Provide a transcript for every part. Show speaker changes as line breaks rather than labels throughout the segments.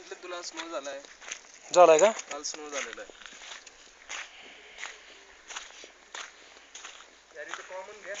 सांगितलं तुला स्नो झालाय.
झालाय का?
काल स्नो झालेला आहे. यारी ते कॉमन घ्या.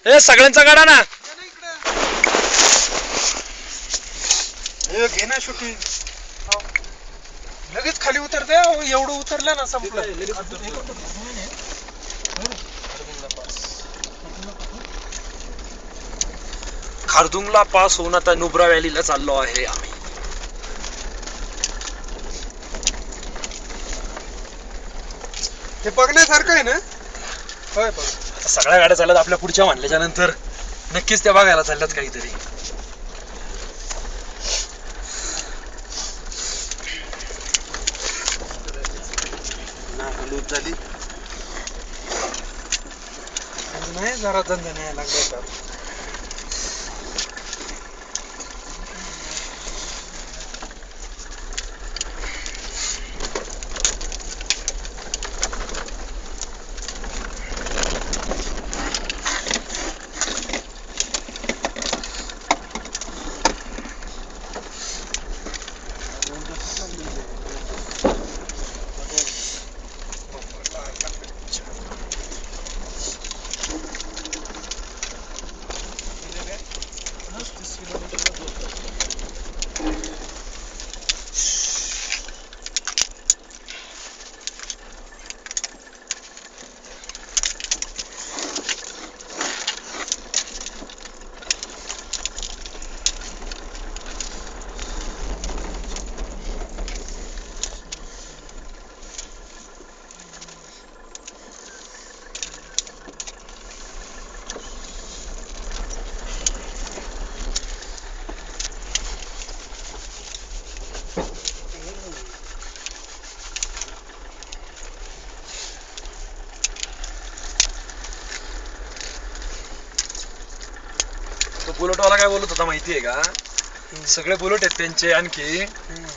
ए सगळ्यांचा गाडा ना
घे ना शूटिंग. लगेच खाली उतरते. एवढं उतरलं ना संपलं.
खारदुंगला पास होऊन आता नुब्रा व्हॅलीला चाललो आहे आम्ही.
हे बघण्यासारखं आहे ना. होय बघ.
आता सगळ्या गाड्या चालल्यात आपल्या पुढच्या म्हणल्याच्या नंतर नक्कीच त्या बघायला चालल्यात काहीतरी.
लूज झाली नाही. जरा धंदा नाही लागला.
बुलेटवाला काय बोलत होता माहितीये का? सगळे बुलेट आहेत त्यांचे. आणखी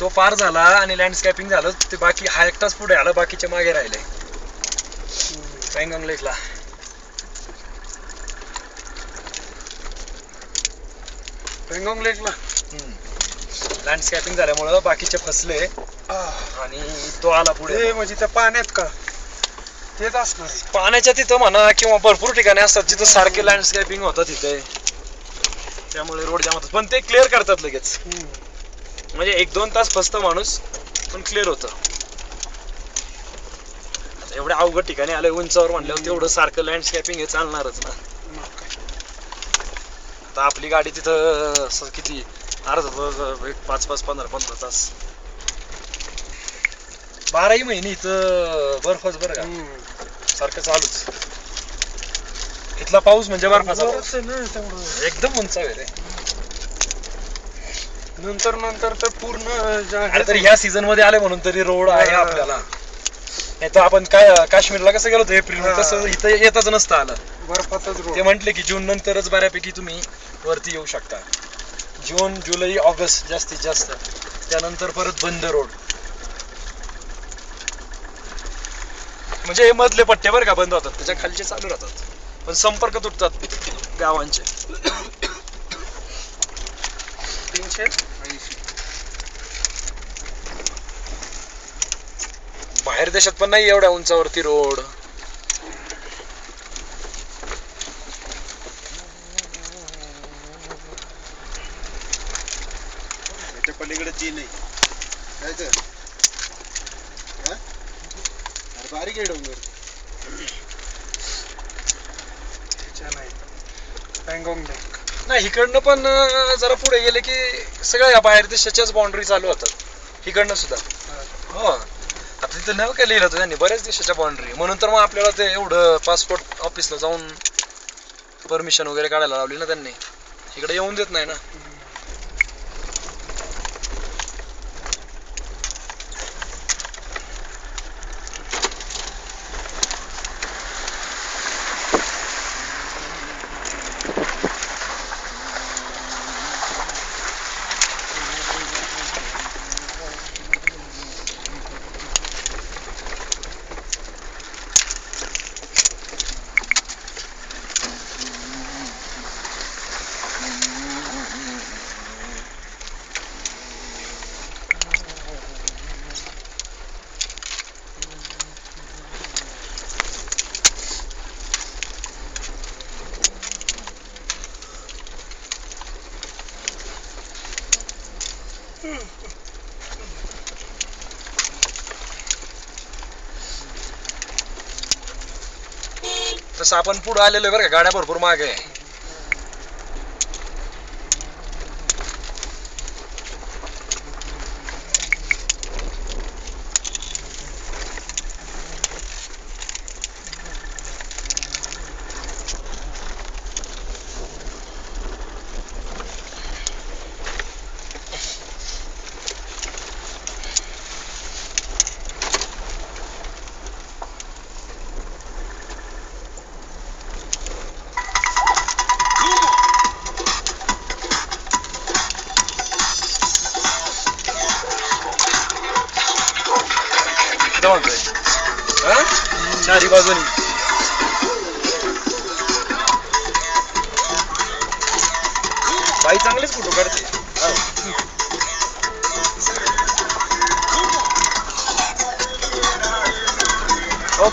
तो पार झाला आणि लँडस्केपिंग झालं. ते बाकी हा एकटाच पुढे आला, बाकीचे मागे राहिले. पँगॉन्ग लेकला
पेंगॉंग लेकला
लँडस्केपिंग झाल्यामुळं बाकीचे फसले आणि तो आला पुढे.
म्हणजे त्या पाण्यात का तेच असणार.
पाण्याच्या तिथं म्हणा किंवा भरपूर ठिकाणी असतात जिथं सारखे लँडस्केपिंग होतं तिथे, त्यामुळे रोड जाम होतात. पण ते क्लिअर करतात लगेच. म्हणजे 1-2 तास फसतं माणूस, पण क्लिअर होतं. एवढ्या अवघड ठिकाणी आलंय उंचावर म्हणल्यावर तेवढं सारखं लँडस्केपिंग हे चालणारच ना. आता आपली गाडी तिथं किती अर्धा 5-15 तास 12ही महिने इथं बर्फच बरं का, सारखं चालूच. इथला पाऊस म्हणजे बर्फाचा पाऊस एकदम उंच आहे रे.
नंतर तर पूर्ण
तरी ह्या सीझन मध्ये आले म्हणून तरी रोड आहे आपल्याला. नाही तर आपण काय काश्मीरला कसं गेलो होतो एप्रिल मध्ये, तसं इथं येतच नसतं आलं.
बर्फाचाच रोड.
ते म्हटले की जून नंतरच बऱ्यापैकी तुम्ही वरती येऊ शकता. जून, जुलै, ऑगस्ट जास्तीत जास्त, त्यानंतर परत बंद रोड. म्हणजे हे मधले पट्टे बरं का बंद होतात, त्याच्या खालचे चालू राहतात, पण संपर्क तुटतात गावांचे.
380.
बाहेर देशात पण नाही एवढ्या उंचावरती रोड.
याच्या पलीकडे चीन आहे काय तर हा? अरे बारीक आहे डोंगर.
नाही पँगॉंग लेक.
नाही इकडनं पण जरा पुढे गेले की सगळ्या या बाहेर देशाच्याच बाउंड्री चालू होतात इकडनं सुद्धा. हो आता तिथं नवं काय लिहिलं होतं त्यांनी, बऱ्याच देशाच्या बाउंड्री, म्हणून तर मग आपल्याला ते एवढं पासपोर्ट ऑफिसला जाऊन परमिशन वगैरे काढायला लावली ना त्यांनी, इकडे येऊन देत नाही ना. तसं आपण पुढे आलेलो बरं का, गाड्या भरपूर मागे आहे. चारी बाजूनी बाई चांगलेच फोटो काढते. हो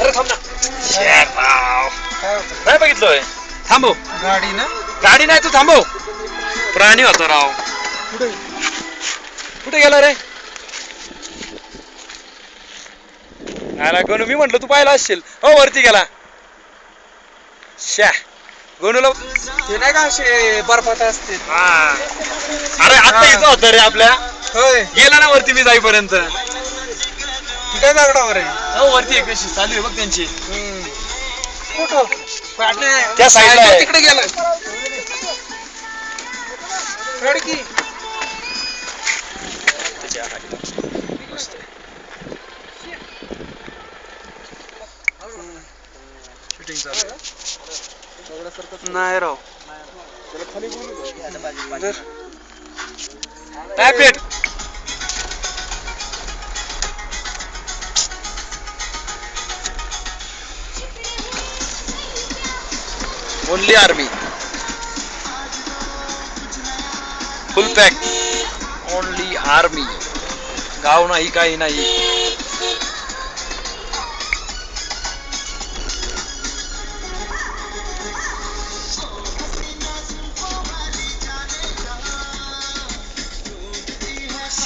अरे थांब ना. नाही बघितलोय. थांबव.
गाडी ना
गाडी नाही, तू थांबव. प्राणी होता राव.
पुढे
कुठे गेला रे? नाही गणू, मी म्हंटल तू पाहिला असशील. हो वरती गेला. शा गणूला
ते नाही का असे बर्फात असते.
हा अरे आता इथं होतं रे आपल्या.
होय
गेला ना वरती मी जाईपर्यंत.
काय दगडावर आहे.
हो वरती एक कशी चालू आहे बघ त्यांची.
कुठं
त्या साईडला आहे.
तिकडे गेला खडकी.
शूटिंग चालू आहे.
नाही राव.
Plate only army full pack. Only army. गाव नाही काही नाही.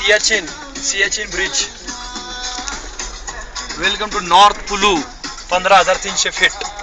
Siachen bridge. Welcome to north Kullu. 15,300 feet.